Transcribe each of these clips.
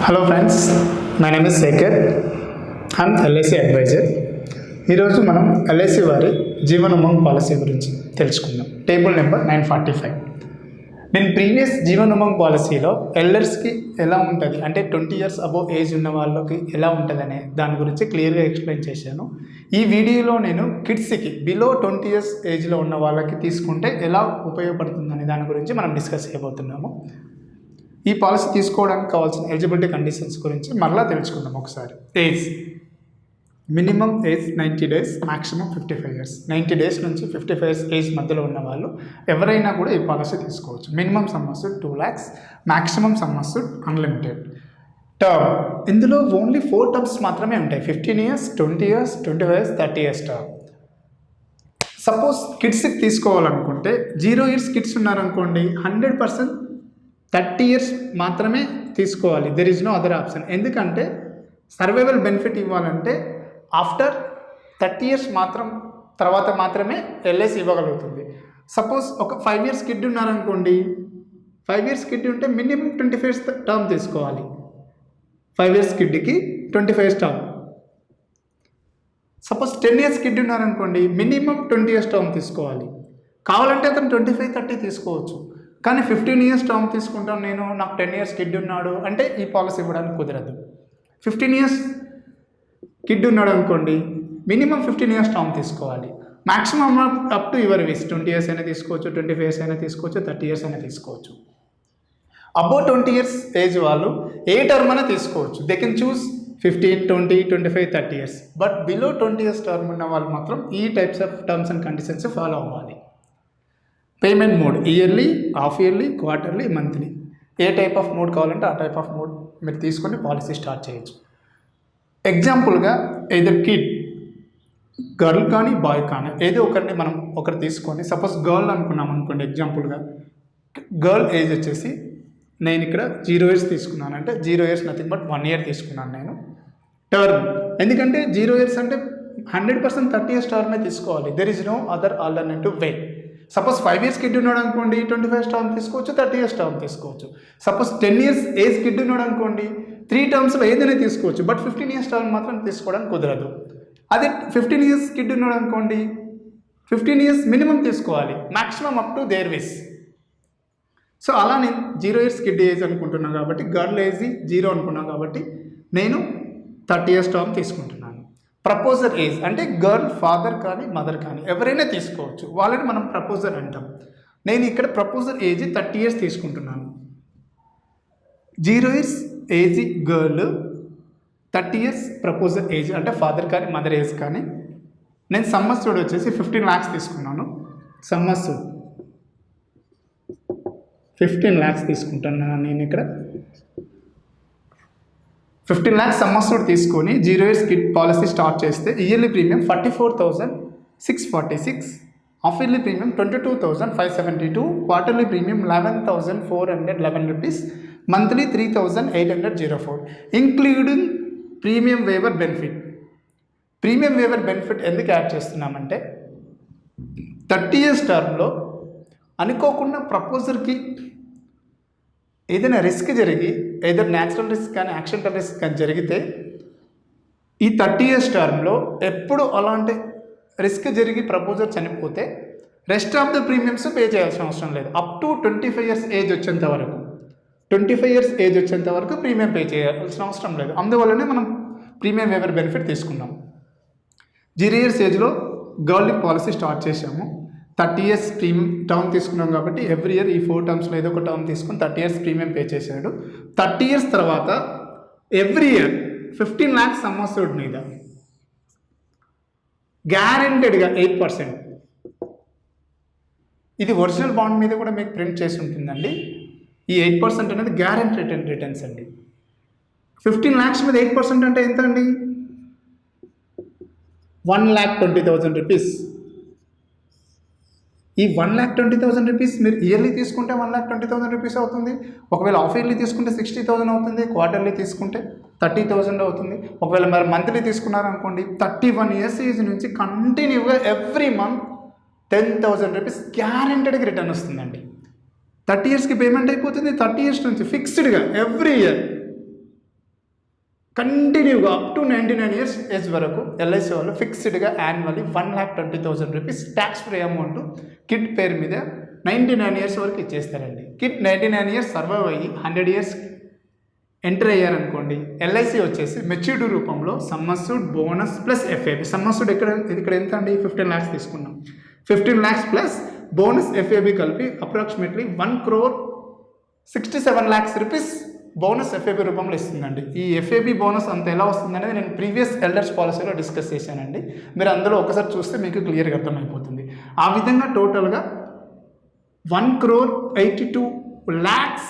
Hello friends, my name is Shekhar. I'm LIC advisor. ఈరోజు మనం LIC వారి జీవన్ ఉమంగ్ పాలసీ గురించి తెలుసుకుందాం. Table number 945. నేను ప్రీవియస్ జీవన్ ఉమంగ్ పాలసీలో ఎల్డర్స్కి ఎలా ఉంటుంది అంటే 20 years అబోవ్ ఏజ్ ఉన్న వాళ్ళకి ఎలా ఉంటుంది అనే దాని గురించి క్లియర్గా ఎక్స్ప్లెయిన్ చేశాను. ఈ వీడియోలో నేను కిడ్స్కి బిలో 20 years ఏజ్లో ఉన్న వాళ్ళకి తీసుకుంటే ఎలా ఉపయోగపడుతుంది అనే దాని గురించి మనం డిస్కస్ చేయబోతున్నాము. ఈ పాలసీ తీసుకోవడానికి కావాల్సిన ఎలిజిబిలిటీ కండిషన్స్ గురించి మరలా తెలుసుకుందాం ఒకసారి. Age minimum age 90 days, maximum 55 years. 90 days నుంచి 55 years ఏజ్ మధ్యలో ఉన్న వాళ్ళు ఎవరైనా కూడా ఈ పాలసీ తీసుకోవచ్చు. Minimum some అస్యూడ్ 2 lakhs, maximum some అస్యూడ్ unlimited. Term ఇందులో ఓన్లీ 4 terms మాత్రమే ఉంటాయి. 15 years, 20 years, 25 years, 30 years term. Suppose కిడ్స్కి తీసుకోవాలనుకుంటే 0 years కిడ్స్ ఉన్నారనుకోండి, 100% 30 years మాత్రమే తీసుకోవాలి. There is no other option. ఎందుకంటే సర్వైవల్ బెనిఫిట్ ఇవ్వాలంటే ఆఫ్టర్ 30 years తర్వాత మాత్రమే ఎల్ఐసి ఇవ్వగలుగుతుంది. సపోజ్ ఒక 5 years కిడ్ ఉన్నారనుకోండి, 5 years కిడ్ ఉంటే మినిమం 25 years టర్మ్ తీసుకోవాలి. 5 years కిడ్కి 25 years term. Suppose 10 years kid ఉన్నారనుకోండి, మినిమం 20 years టర్మ్ తీసుకోవాలి. కావాలంటే అతను 25-30 తీసుకోవచ్చు. కానీ 15 years టర్మ్ తీసుకుంటాను నేను, నాకు 10 years కిడ్ ఉన్నాడు అంటే ఈ పాలసీ ఇవ్వడానికి కుదరదు. 15 years కిడ్ ఉన్నాడు అనుకోండి, మినిమం 15 years టర్మ్ తీసుకోవాలి. Maximum up to your wish. 20 years అయినా తీసుకోవచ్చు, 25 years అయినా తీసుకోవచ్చు, 30 years అయినా తీసుకోవచ్చు. అబౌవ్ 20 years ఏజ్ వాళ్ళు ఏ టర్మ్ అయినా తీసుకోవచ్చు. They can choose 15, 20, 25, 30 years. But below 20 years term ఉన్న వాళ్ళు మాత్రం ఈ types of terms and conditions follow అవ్వాలి. Payment mode yearly, half yearly, quarterly, monthly. ఏ టైప్ ఆఫ్ మోడ్ కావాలంటే ఆ టైప్ ఆఫ్ మోడ్ మీరు తీసుకొని పాలసీ స్టార్ట్ చేయొచ్చు. ఎగ్జాంపుల్గా ఎయిదర్ కిడ్, గర్ల్ కానీ బాయ్ కానీ ఏదో ఒకరు తీసుకొని, సపోజ్ గర్ల్ అనుకున్నాం అనుకోండి. ఎగ్జాంపుల్గా గర్ల్ ఏజ్ వచ్చేసి నేను ఇక్కడ 0 years తీసుకున్నాను అంటే 0 years నథింగ్ బట్ 1 year తీసుకున్నాను నేను. టర్మ్ ఎందుకంటే 0 years అంటే 100% 30 years టర్మే తీసుకోవాలి. There is no other alternative way. Suppose 5 years kid ఉన్నాడు అనుకోండి, 25 years టర్మ్ తీసుకోవచ్చు, 30 years టర్మ్ తీసుకోవచ్చు. సపోజ్ 10 years ఏజ్ కిడ్ ఉన్నాడు అనుకోండి, 3 termsలో ఏదైనా తీసుకోవచ్చు. బట్ 15 years టర్మ్ మాత్రం తీసుకోవడానికి కుదరదు. అదే 15 years కిడ్ ఉన్నాడు అనుకోండి, 15 years మినిమం తీసుకోవాలి, maximum up to their wish. So అలా నేను 0 years కిడ్ ఏజ్ అనుకుంటున్నాను కాబట్టి, గర్ల్ ఏజ్ 0 అనుకున్నాను కాబట్టి నేను 30 years టర్మ్ తీసుకుంటున్నాను. ప్రపోజర్ ఏజ్ అంటే గర్ల్ ఫాదర్ కానీ మదర్ కానీ ఎవరైనా తీసుకోవచ్చు. వాళ్ళని మనం ప్రపోజర్ అంటాం. నేను ఇక్కడ ప్రపోజర్ ఏజ్ 30 years తీసుకుంటున్నాను. 0 years age girl, 30 years proposer age అంటే ఫాదర్ కానీ మదర్ ఏజ్ కానీ. నేను సమ్మస్సుడ్ వచ్చేసి 15 lakhs తీసుకున్నాను. సమ్మస్సుడ్ 15 lakhs తీసుకుంటున్నాను నేను ఇక్కడ. 15 lakhs సమ్మస్సుడ్ తీసుకొని 0 years కిడ్ పాలసీ స్టార్ట్ చేస్తే yearly premium 44,646, half yearly premium 22,572, quarterly premium 11,411 rupees, monthly 3,804 including premium waiver benefit. Premium waiver benefit ఎందుకు యాడ్ చేస్తున్నామంటే 30 years టర్మ్లో అనుకోకుండా ప్రపోజర్కి ఏదైనా రిస్క్ జరిగి, ఏదైనా న్యాచురల్ రిస్క్ కానీ యాక్సిడెంటల్ రిస్క్ కానీ జరిగితే ఈ 30 years టర్మ్లో ఎప్పుడు అలాంటి రిస్క్ జరిగి ప్రపోజర్ చనిపోతే rest of the premiums pay చేయాల్సిన అవసరం లేదు. అప్ టు 25 years ఏజ్ వచ్చేంత వరకు, 25 years ఏజ్ వచ్చేంత వరకు ప్రీమియం పే చేయాల్సిన అవసరం లేదు. అందువల్లనే మనం ప్రీమియం వేవర్ బెనిఫిట్ తీసుకున్నాం. 0 years ఏజ్లో గర్ల్ పాలసీ స్టార్ట్ చేసాము. 30 years ప్రీమియం టర్మ్ తీసుకున్నాం కాబట్టి ఎవ్రీ ఇయర్ ఈ 4 termsలో ఏదో ఒక టర్మ్ తీసుకుని 30 years ప్రీమియం పే చేశాడు. 30 years తర్వాత ఎవ్రీ ఇయర్ 15 lakhs సమ్మస్సుడ్ మీద గ్యారెంటెడ్గా 8%. ఇది ఒరిజినల్ బాండ్ మీద కూడా మీకు ప్రింట్ చేసి ఉంటుందండి. ఈ 8% అనేది గ్యారెంటెడ్ రిటర్న్స్ అండి. 15 lakhs మీద 8% అంటే ఎంత అండి? 1,20,000 rupees. ఈ 1,20,000 rupees మీరు ఇయర్లీ తీసుకుంటే 1,20,000 rupees అవుతుంది. ఒకవేళ హాఫ్ ఇయర్లీ తీసుకుంటే 60,000 అవుతుంది. క్వార్టర్లీ తీసుకుంటే 30,000 అవుతుంది. ఒకవేళ మరి మంత్లీ తీసుకున్నారనుకోండి, 31 years ఏజ్ నుంచి కంటిన్యూగా ఎవ్రీ మంత్ 10,000 rupees గ్యారెంటెడ్గా రిటర్న్ వస్తుందండి. 30 yearsకి పేమెంట్ అయిపోతుంది. 30 years నుంచి ఫిక్స్డ్గా ఎవ్రీ ఇయర్ కంటిన్యూగా అప్ టు 99 ఇయర్స్ ఏజ్ వరకు ఎల్ఐసి వాళ్ళు ఫిక్స్డ్గా annually 1,20,000 rupees tax free amount kid పేరు మీద 99 ఇయర్స్ వరకు ఇచ్చేస్తారండి. కిడ్ 99 ఇయర్స్ సర్వైవ్ అయ్యి 100 ఇయర్స్ ఎంటర్ అయ్యారనుకోండి, ఎల్ఐసి వచ్చేసి మెచ్యూరిటీ రూపంలో సమ్మస్యూడ్ బోనస్ ప్లస్ ఎఫ్ఏబి. సమ్మస్యూడ్ ఇక్కడ ఎంత అండి, 15 lakhs తీసుకున్నాం. 15 lakhs ప్లస్ బోనస్ ఎఫ్ఏబి కలిపి approximately 1,67 lakhs rupees bonus FAB రూపంలో ఇస్తుందండి. ఈ ఎఫ్ఏబి బోనస్ అంత ఎలా వస్తుందనేది నేను ప్రీవియస్ ఎల్డర్స్ పాలసీలో డిస్కస్ చేశానండి. మీరు అందులో ఒకసారి చూస్తే మీకు క్లియర్గా అర్థమైపోతుంది. ఆ విధంగా టోటల్గా 1,82 lakhs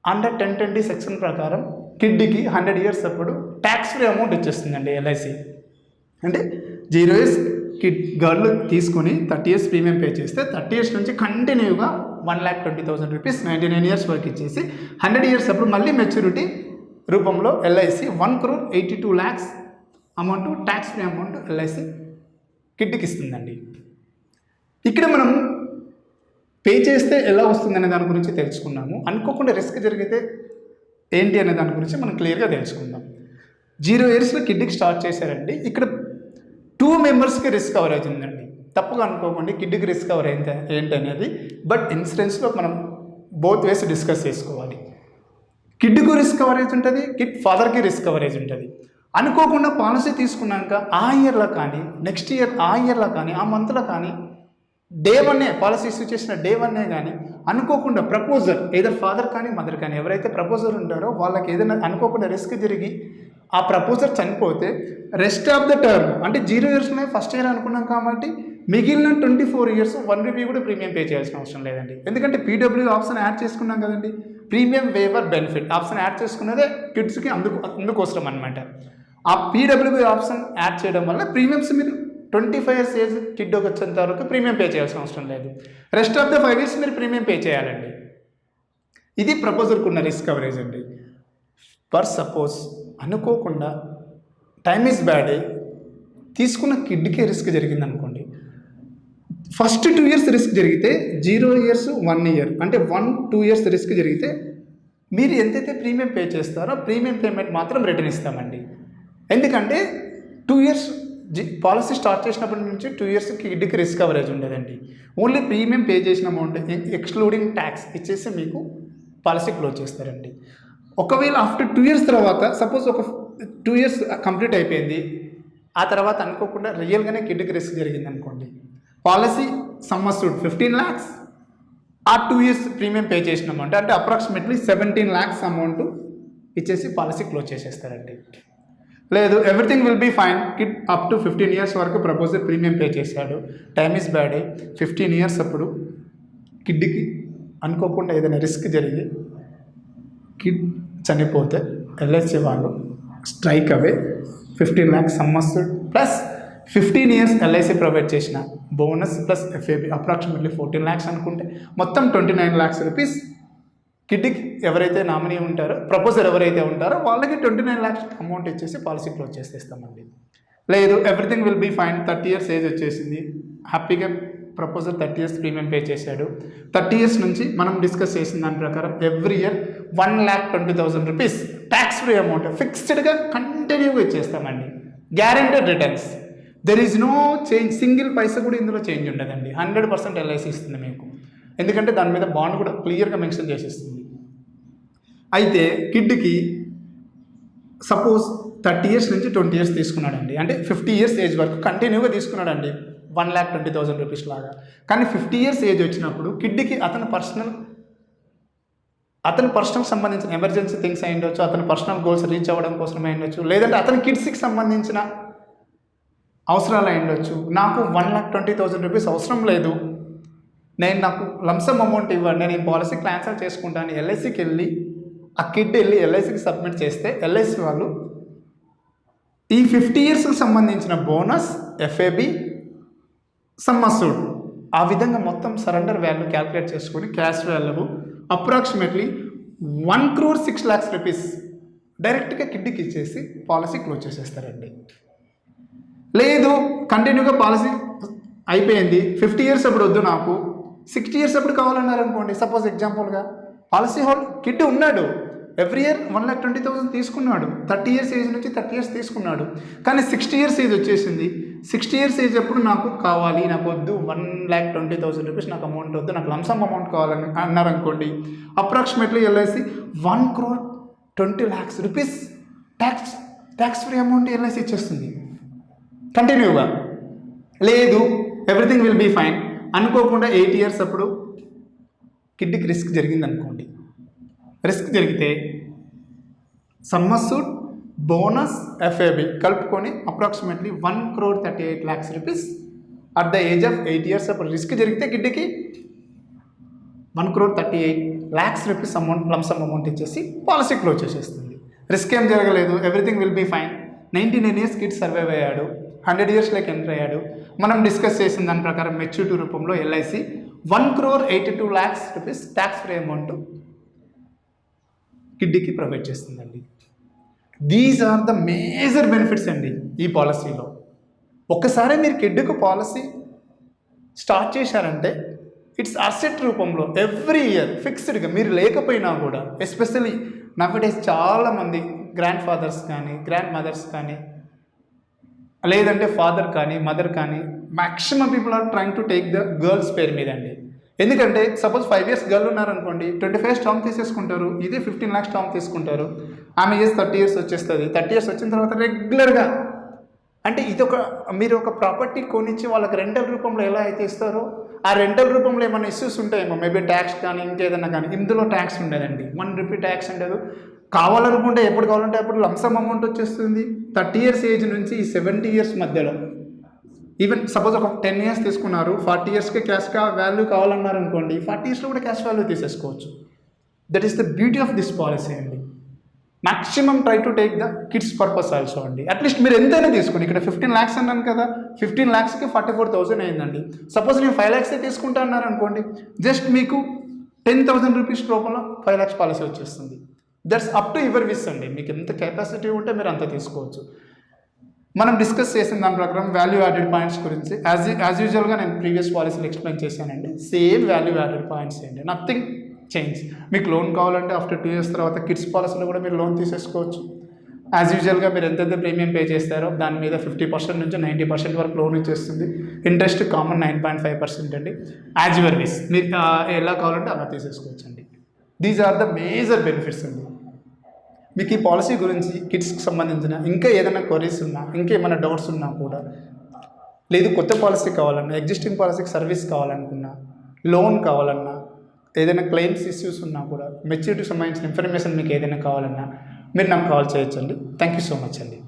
అండర్ 1020 సెక్షన్ ప్రకారం కిడ్కి 100 ఇయర్స్ అప్పుడు ట్యాక్స్ ఫ్రీ అమౌంట్ ఇచ్చేస్తుందండి ఎల్ఐసి. అంటే 0 ఇయర్స్ కిడ్ గర్ల్ తీసుకుని 30 ఇయర్స్ ప్రీమియం పే చేస్తే 30 ఇయర్స్ నుంచి కంటిన్యూగా 1,20,000 రూపీస్ 99 ఇయర్స్ వరకు ఇచ్చేసి 100 ఇయర్స్ అప్పుడు మళ్ళీ మెచ్యూరిటీ రూపంలో LIC 1,82 lakhs amount tax free amount LIC కిడ్కి ఇస్తుందండి. ఇక్కడ మనం పే చేస్తే ఎలా వస్తుందనే దాని గురించి తెలుసుకున్నాము. అనుకోకుండా రిస్క్ జరిగితే ఏంటి అనే దాని గురించి మనం క్లియర్గా తెలుసుకుందాం. 0 ఇయర్స్లో కిడ్కి స్టార్ట్ చేశారండి. ఇక్కడ 2 మెంబర్స్కి రిస్క్ కవరేజ్ ఉందండి. తప్పుగా అనుకోకండి కిడ్కి రిస్క్ కవరేజ్ ఏంటి అనేది. బట్ ఇన్సూరెన్స్లో మనం బోత్ వేస్ డిస్కస్ చేసుకోవాలి. కిడ్కు రిస్క్ కవరేజ్ ఉంటుంది, కిడ్ ఫాదర్కి రిస్క్ కవరేజ్ ఉంటుంది. అనుకోకుండా పాలసీ తీసుకున్నాక ఆ ఇయర్లో కానీ నెక్స్ట్ ఇయర్ ఆ ఇయర్లో కానీ ఆ మంత్లో కానీ డే 1 పాలసీ ఇష్యూ చేసిన డే 1 కానీ అనుకోకుండా ప్రపోజర్ ఏదో ఫాదర్ కానీ మదర్ కానీ ఎవరైతే ప్రపోజర్ ఉంటారో వాళ్ళకి ఏదైనా అనుకోకుండా రిస్క్ జరిగి ఆ ప్రపోజర్ చనిపోతే రెస్ట్ ఆఫ్ ద టర్మ్ అంటే 0 ఇయర్స్లో ఫస్ట్ ఇయర్ అనుకున్నాం కాబట్టి మిగిలిన 24 ఇయర్స్ 1 రూపీ కూడా ప్రీమియం పే చేయాల్సిన అవసరం లేదండి. ఎందుకంటే పీడబ్ల్యూ ఆప్షన్ యాడ్ చేసుకున్నాం కదండి, premium waiver benefit option add చేసుకున్నదే కిడ్స్కి అందుకోసం అనమాట. ఆ పీడబ్ల్యూ ఆప్షన్ యాడ్ చేయడం వల్ల ప్రీమియమ్స్ మీరు 25 ఇయర్స్ ఏజ్ కిడ్ వచ్చేంత వరకు ప్రీమియం పే చేయాల్సిన అవసరం లేదు. రెస్ట్ ఆఫ్ ద 5 ఇయర్స్ మీరు ప్రీమియం పే చేయాలండి. ఇది ప్రపోజర్కు ఉన్న రిస్క్ కవరేజ్ అండి. ఫర్ సపోజ్ అనుకోకుండా టైమ్ ఈజ్ బ్యాడ్ తీసుకున్న కిడ్కి రిస్క్ జరిగింది అనుకోండి, ఫస్ట్ 2 ఇయర్స్ రిస్క్ జరిగితే 0 ఇయర్స్ 1 ఇయర్ అంటే 1-2 ఇయర్స్ రిస్క్ జరిగితే మీరు ఎంతైతే ప్రీమియం పే చేస్తారో ప్రీమియం పేమెంట్ మాత్రం రిటర్న్ ఇస్తామండి. ఎందుకంటే 2 ఇయర్స్ పాలసీ స్టార్ట్ చేసినప్పటి నుంచి 2 ఇయర్స్ కిడ్కి రిస్క్ కవరేజ్ ఉండదండి. ఓన్లీ ప్రీమియం పే చేసిన అమౌంట్ ఎక్స్క్లూడింగ్ ట్యాక్స్ ఇచ్చేసి మీకు పాలసీ క్లోజ్ చేస్తారండి. ఒకవేళ ఆఫ్టర్ 2 ఇయర్స్ తర్వాత సపోజ్ ఒక 2 ఇయర్స్ కంప్లీట్ అయిపోయింది, ఆ తర్వాత అనుకోకుండా రియల్గానే కిడ్కి రిస్క్ జరిగింది అనుకోండి, పాలసీ సమ్మస్యూడ్ 15 lakhs ఆ 2 ఇయర్స్ ప్రీమియం పే చేసిన అమౌంట్ అంటే అప్రాక్సిమేట్లీ 17 lakhs అమౌంట్ ఇచ్చేసి పాలసీ క్లోజ్ చేసేస్తారండి. లేదు everything will be fine, kid up to 15 years వరకు ప్రపోజర్ ప్రీమియం పే చేశాడు, టైమ్ ఈజ్ బ్యాడ్ 15 ఇయర్స్ అప్పుడు కిడ్కి అనుకోకుండా ఏదైనా రిస్క్ జరిగి కిడ్ చనిపోతే ఎల్ఐసి వాళ్ళు strike away 15 lakhs sum assured plus 15 years LIC provide చేసిన bonus plus FAB approximately 14 lakhs అనుకుంటే మొత్తం 29 lakhs రూపీస్ కిడ్కి ఎవరైతే నామినీ ఉంటారో ప్రపోజర్ ఎవరైతే ఉంటారో వాళ్ళకి 29 lakhs అమౌంట్ ఇచ్చేసి పాలసీ క్లోజ్ చేసేస్తామండి. లేదు everything will be fine, 30 years age వచ్చేసింది, హ్యాపీగా ప్రపోజర్ 30 ఇయర్స్ ప్రీమియం పే చేశాడు. 30 ఇయర్స్ నుంచి మనం డిస్కస్ చేసిన దాని ప్రకారం every year 1,20,000 rupees tax free amount ఫిక్స్డ్గా కంటిన్యూగా ఇచ్చేస్తామండి. Guaranteed returns, there is no change, single paisa కూడా ఇందులో చేంజ్ ఉండదండి. 100% ఎల్ఐసి ఇస్తుంది మీకు, ఎందుకంటే దాని మీద బాండ్ కూడా క్లియర్గా మెన్షన్ చేసేస్తుంది. అయితే కిడ్కి సపోజ్ 30 ఇయర్స్ నుంచి 20 ఇయర్స్ తీసుకున్నాడండి, అంటే 50 ఇయర్స్ ఏజ్ వరకు కంటిన్యూగా తీసుకున్నాడండి 1,20,000 రూపీస్ లాగా. కానీ 50 ఇయర్స్ ఏజ్ వచ్చినప్పుడు కిడ్కి అతని పర్సనల్ సంబంధించిన ఎమర్జెన్సీ థింగ్స్ అయి ఉండొచ్చు, అతని పర్సనల్ గోల్స్ రీచ్ అవ్వడం కోసం అయి ఉండొచ్చు, లేదంటే అతని కిడ్స్కి సంబంధించిన అవసరాలు అయి ఉండొచ్చు. నాకు 1,20,000 రూపీస్ అవసరం లేదు, నాకు లంసమ్ అమౌంట్ ఇవ్వండి, నేను ఈ పాలసీ క్యాన్సిల్ చేసుకుంటాను, ఎల్ఐసికి వెళ్ళి ఆ కిడ్ వెళ్ళి ఎల్ఐసికి సబ్మిట్ చేస్తే ఎల్ఐసి వాళ్ళు ఈ 50 ఇయర్స్కి సంబంధించిన బోనస్ ఎఫ్ఏబి సమ్మస్యూడ్ ఆ విధంగా మొత్తం సరెండర్ వాల్యూ క్యాల్కులేట్ చేసుకొని cash value approximately 1,06 lakhs rupees డైరెక్ట్గా కిడ్కి ఇచ్చేసి పాలసీ క్లోజ్ చేసేస్తారండి. లేదు కంటిన్యూగా పాలసీ అయిపోయింది, 50 ఇయర్స్ అప్పుడు వద్దు, నాకు 60 ఇయర్స్ అప్పుడు కావాలన్నారు అనుకోండి, సపోజ్ ఎగ్జాంపుల్గా పాలసీ హోల్డ్ కిడ్ ఉన్నాడు, ఎవ్రీ ఇయర్ 1,20,000 తీసుకున్నాడు. 30 ఇయర్స్ ఏజ్ నుంచి 30 ఇయర్స్ తీసుకున్నాడు. కానీ 60 ఇయర్స్ ఏజ్ వచ్చేసింది. 60 ఇయర్స్ ఏజ్ అప్పుడు నాకు కావాలి, నాకు వద్దు, 1,20,000 రూపీస్ నాకు అమౌంట్ వద్దు, నాకు లంసమ్ అమౌంట్ కావాలని అన్నారనుకోండి, approximately LIC 1,20,00,000 rupees tax free amount LIC ఇచ్చేస్తుంది కంటిన్యూగా. లేదు ఎవ్రీథింగ్ విల్ బీ ఫైన్ అనుకోకుండా 8 ఇయర్స్ అప్పుడు కిడ్నీకి రిస్క్ జరిగింది అనుకోండి. రిస్క్ జరిగితే సమ్మస్సూట్, బోనస్, ఎఫ్ఏబి కలుపుకొని approximately 1,38,00,000 rupees at the age of 8 years అప్పుడు రిస్క్ జరిగితే కిడ్నీకి 1,38,00,000 రూపీస్ అమౌంట్ లంసమ్ అమౌంట్ ఇచ్చేసి పాలసీ క్లోజ్ చేసేస్తుంది. రిస్క్ ఏం జరగలేదు, everything will be fine. 99 years kid survive అయ్యాడు, 100 ఇయర్స్లోకి ఎంటర్ అయ్యాడు. మనం డిస్కస్ చేసిన దాని ప్రకారం మెచ్యూరిటీ రూపంలో LIC 1,82,00,000 rupees tax free amount కిడ్నీకి ప్రొవైడ్ చేస్తుందండి. These are the major benefits అండి ఈ పాలసీలో. ఒక్కసారి మీరు కిడ్నీకి పాలసీ స్టార్ట్ చేశారంటే ఇట్స్ అసెట్ రూపంలో ఎవ్రీ ఇయర్ ఫిక్స్డ్గా మీరు లేకపోయినా కూడా, ఎస్పెషల్లీ నవ్డేస్ చాలామంది గ్రాండ్ ఫాదర్స్ కానీ గ్రాండ్ మదర్స్ కానీ లేదంటే ఫాదర్ కానీ మదర్ కానీ maximum people are trying to take the girls పేరు మీద అండి. ఎందుకంటే సపోజ్ 5 ఇయర్స్ గర్ల్ ఉన్నారనుకోండి, 25 టర్మ్ తీసేసుకుంటారు, ఇదే 15 lakhs టర్మ్ తీసుకుంటారు. ఆమె ఏజ్ 30 ఇయర్స్ వచ్చేస్తుంది. 30 ఇయర్స్ వచ్చిన తర్వాత రెగ్యులర్గా అంటే మీరు ఒక ప్రాపర్టీ కొనిచ్చి వాళ్ళకి రెంటల్ రూపంలో ఎలా అయితే ఇస్తారో, ఆ రెంటల్ రూపంలో ఏమైనా ఇష్యూస్ ఉంటాయేమో, మేబీ ట్యాక్స్ కానీ ఇంకేదన్నా కానీ, ఇందులో ట్యాక్స్ ఉండదండి. 1 రూపీ ట్యాక్స్ ఉండదు. కావాలనుకుంటే ఎప్పుడు కావాలంటే అప్పుడు లంసమ్ అమౌంట్ వచ్చేస్తుంది. 30 ఇయర్స్ ఏజ్ నుంచి ఈ 70 ఇయర్స్ మధ్యలో, ఈవెన్ సపోజ్ ఒక 10 ఇయర్స్ తీసుకున్నారు, 40 ఇయర్స్కి క్యాష్ వాల్యూ కావాలన్నారు అనుకోండి, 40 ఇయర్స్లో కూడా క్యాష్ వాల్యూ తీసేసుకోవచ్చు. That is the beauty of this policy అండి. Maximum try to take the kids purpose also అండి. అట్లీస్ట్ మీరు ఎంతైనా తీసుకోండి. ఇక్కడ 15 lakhs అన్నాను కదా, 15 lakhsకి 44,000 అయిందండి. సపోజ్ నేను 5 lakhs తీసుకుంటా అన్నారు అనుకోండి, జస్ట్ మీకు 10,000 రూపీస్ రూపంలో 5 lakhs పాలసీ వచ్చేస్తుంది. That's up to your wish అండి. మీకు ఎంత కెపాసిటీ ఉంటే మీరు అంత తీసుకోవచ్చు. మనం డిస్కస్ చేసిన దాని ప్రకారం వాల్యూ యాడెడ్ పాయింట్స్ గురించి యాజ్ యూజువల్గా నేను ప్రీవియస్ పాలసీలు ఎక్స్ప్లెయిన్ చేశానండి. సేమ్ వాల్యూ యాడెడ్ పాయింట్స్ అండి, నథింగ్ చేంజ్. మీకు లోన్ కావాలంటే ఆఫ్టర్ 2 years తర్వాత కిడ్స్ పాలసీలో కూడా మీరు లోన్ తీసేసుకోవచ్చు. యాజ్ యూజువల్గా మీరు ఎంతైతే ప్రీమియం పే చేస్తారో దాని మీద 50% నుంచి 90% వరకు లోన్ ఇచ్చేస్తుంది. ఇంట్రెస్ట్ కామన్ 9.5% అండి. యాజ్ యువర్ విష్, మీరు ఎలా కావాలంటే అలా తీసేసుకోవచ్చు అండి. These are the major benefits అండి. మీకు ఈ పాలసీ గురించి కిడ్స్కి సంబంధించిన ఇంకా ఏదైనా క్వరీస్ ఉన్నా, ఇంకా ఏమైనా డౌట్స్ ఉన్నా కూడా, లేదు కొత్త పాలసీ కావాలన్నా, ఎగ్జిస్టింగ్ పాలసీకి సర్వీస్ కావాలనుకున్నా, లోన్ కావాలన్నా, ఏదైనా క్లెయిమ్స్ ఇష్యూస్ ఉన్నా కూడా, మెచ్యూరిటీకి సంబంధించిన ఇన్ఫర్మేషన్ మీకు ఏదైనా కావాలన్నా మీరు నాకు కాల్ చేయొచ్చండి. థ్యాంక్ యూ సో మచ్ అండి.